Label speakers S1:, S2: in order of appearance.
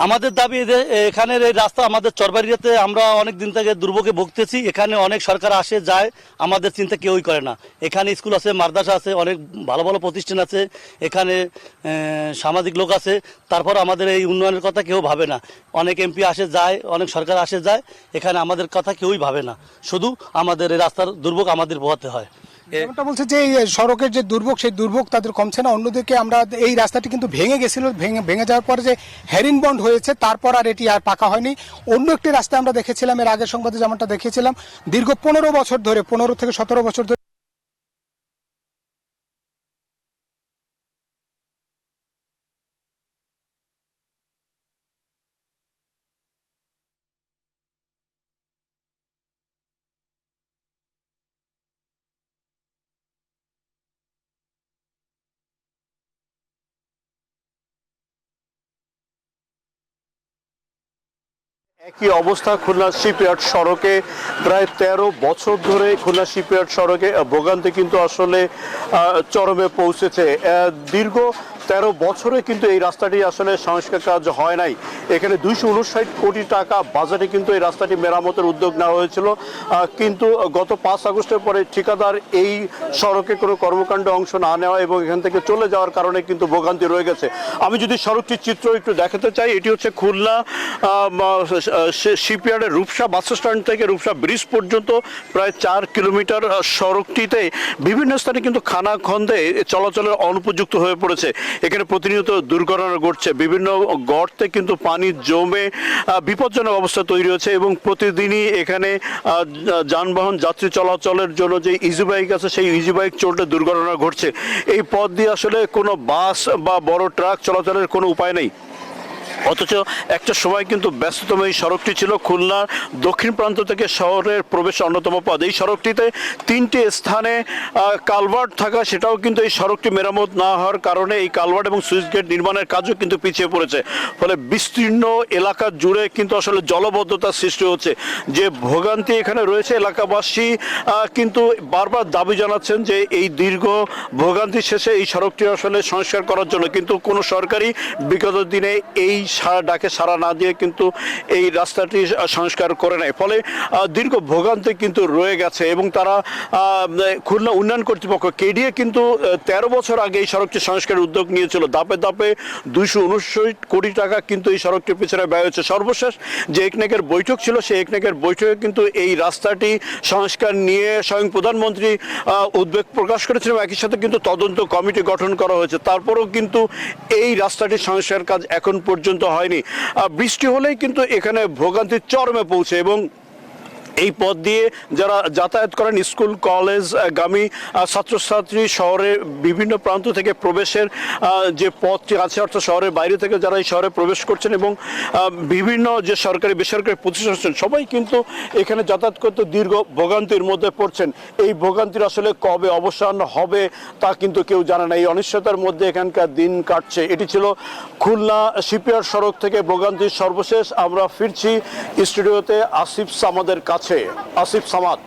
S1: আমাদের দাবি এখানের এই রাস্তা আমাদের চরবাড়িয়াতে আমরা অনেক দিন থেকে দুর্ভোগে ভুগতেছি। এখানে অনেক সরকার আসে যায়, আমাদের চিন্তা কেউই করে না। এখানে স্কুল আছে, মাদ্রাসা আছে, অনেক ভালো ভালো প্রতিষ্ঠান আছে, এখানে সামাজিক লোক আছে, তারপর আমাদের এই উন্নয়নের কথা কেউ ভাবে না। অনেক এমপি আসে যায়, অনেক সরকার আসে যায়, এখানে আমাদের কথা কেউই ভাবে না। শুধু আমাদের এই রাস্তার দুর্ভোগ আমাদের পোহাতে হয়।
S2: যেমনটা বলছে যে এই সড়কের যে দুর্ভোগ, সেই দুর্ভোগ তাদের কমছে না। অন্যদিকে আমরা এই রাস্তাটি কিন্তু ভেঙে গেছিল, ভেঙে যাওয়ার পরে যে হেরিং বন্ড হয়েছে, তারপর আর এটি আর পাকা হয়নি। অন্য একটি রাস্তা আমরা দেখেছিলাম এর আগের সংবাদে, যেমনটা দেখেছিলাম দীর্ঘ 15 বছর ধরে, 15 থেকে 17 বছর ধরে
S3: একই অবস্থা খুলনা শিপইয়ার্ড সড়কে। প্রায় 13 বছর ধরে খুলনা শিপইয়ার্ড সড়কে ভোগান্তি কিন্তু আসলে চরমে পৌঁছেছে। দীর্ঘ 13 বছরে কিন্তু এই রাস্তাটি আসলে সংস্কার কাজ হয় নাই। এখানে 259 কোটি টাকা বাজেটে কিন্তু এই রাস্তাটি মেরামতের উদ্যোগ নেওয়া হয়েছিল, কিন্তু গত 5 আগস্টের পরে ঠিকাদার এই সড়কে কোনো কর্মকাণ্ডে অংশ না নেওয়া এবং এখান থেকে চলে যাওয়ার কারণে কিন্তু ভোগান্তি রয়ে গেছে। আমি যদি সড়কটির চিত্র একটু দেখাতে চাই, এটি হচ্ছে খুলনা শিপইয়ার্ডের রূপসা বাস স্ট্যান্ড থেকে রূপসা ব্রিজ পর্যন্ত প্রায় 4 কিলোমিটার সড়কটিতে বিভিন্ন স্থানে কিন্তু খানাখন্দে চলাচলের অনুপযুক্ত হয়ে পড়েছে। এখানে প্রতিনিয়ত দুর্ঘটনা ঘটছে, বিভিন্ন গর্তে কিন্তু পানি জমে বিপজ্জনক অবস্থা তৈরি হচ্ছে এবং প্রতিদিনই এখানে যানবাহন যাত্রী চলাচলের জন্য যে ইজি বাইক আছে, সেই ইজি বাইক চলতে দুর্ঘটনা ঘটছে। এই পথ দিয়ে আসলে কোনো বাস বা বড় ট্রাক চলাচলের কোনো উপায় নেই। অথচ একটা সময় কিন্তু ব্যস্ততম এই সড়কটি ছিল খুলনার দক্ষিণ প্রান্ত থেকে শহরের প্রবেশ অন্যতম পথ। এই সড়কটিতে 3টি স্থানে কালভার্ট থাকা, সেটাও কিন্তু এই সড়কটি মেরামত না হওয়ার কারণে এই কালভার্ট এবং সুইচ গেট নির্মাণের কাজও কিন্তু পিছিয়ে পড়েছে। ফলে বিস্তীর্ণ এলাকা জুড়ে কিন্তু আসলে জলবদ্ধতার সৃষ্টি হচ্ছে। যে ভোগান্তি এখানে রয়েছে, এলাকাবাসী কিন্তু বারবার দাবি জানাচ্ছেন যে এই দীর্ঘ ভোগান্তি শেষে এই সড়কটি আসলে সংস্কার করার জন্য, কিন্তু কোনো সরকারই বিগত দিনে এই ডাকে সাড়া না দিয়ে কিন্তু এই রাস্তাটি সংস্কার করে নেয়। ফলে দীর্ঘ ভোগান্তি কিন্তু রয়ে গেছে এবং তারা খুলনা উন্নয়ন কর্তৃপক্ষ কেডিএ কিন্তু 13 বছর আগে এই সড়কটি সংস্কারের উদ্যোগ নিয়েছিল। ধাপে ধাপে 259 কোটি টাকা কিন্তু এই সড়কটির পিছনে ব্যয় হচ্ছে। সর্বশেষ যে একনেকের বৈঠক ছিল, সেই একনেকের বৈঠকে কিন্তু এই রাস্তাটি সংস্কার নিয়ে স্বয়ং প্রধানমন্ত্রী উদ্বেগ প্রকাশ করেছিলেন। একই সাথে কিন্তু তদন্ত কমিটি গঠন করা হয়েছে। তারপরেও কিন্তু এই রাস্তাটির সংস্কার কাজ এখন পর্যন্ত হয়নি। বৃষ্টি হলেই কিন্তু এখানে ভোগান্তির চরমে পৌঁছে এবং এই পথ দিয়ে যারা যাতায়াত করেন, স্কুল কলেজ গামী ছাত্রছাত্রী, শহরের বিভিন্ন প্রান্ত থেকে প্রবেশের যে পথটি আছে, অর্থাৎ শহরের বাইরে থেকে যারা এই শহরে প্রবেশ করছেন এবং বিভিন্ন যে সরকারি বেসরকারি প্রতিষ্ঠান আছেন, সবাই কিন্তু এখানে যাতায়াত করতে দীর্ঘ ভোগান্তির মধ্যে পড়ছেন। এই ভোগান্তির আসলে কবে অবসান হবে তা কিন্তু কেউ জানে না। এই অনিশ্চয়তার মধ্যে এখানকার দিন কাটছে। এটি ছিল খুলনা শিপইয়ার্ড সড়ক থেকে ভোগান্তির সর্বশেষ। আমরা ফিরছি স্টুডিওতে আসিফ সামাদের কাছে। আসিফ সামাদ।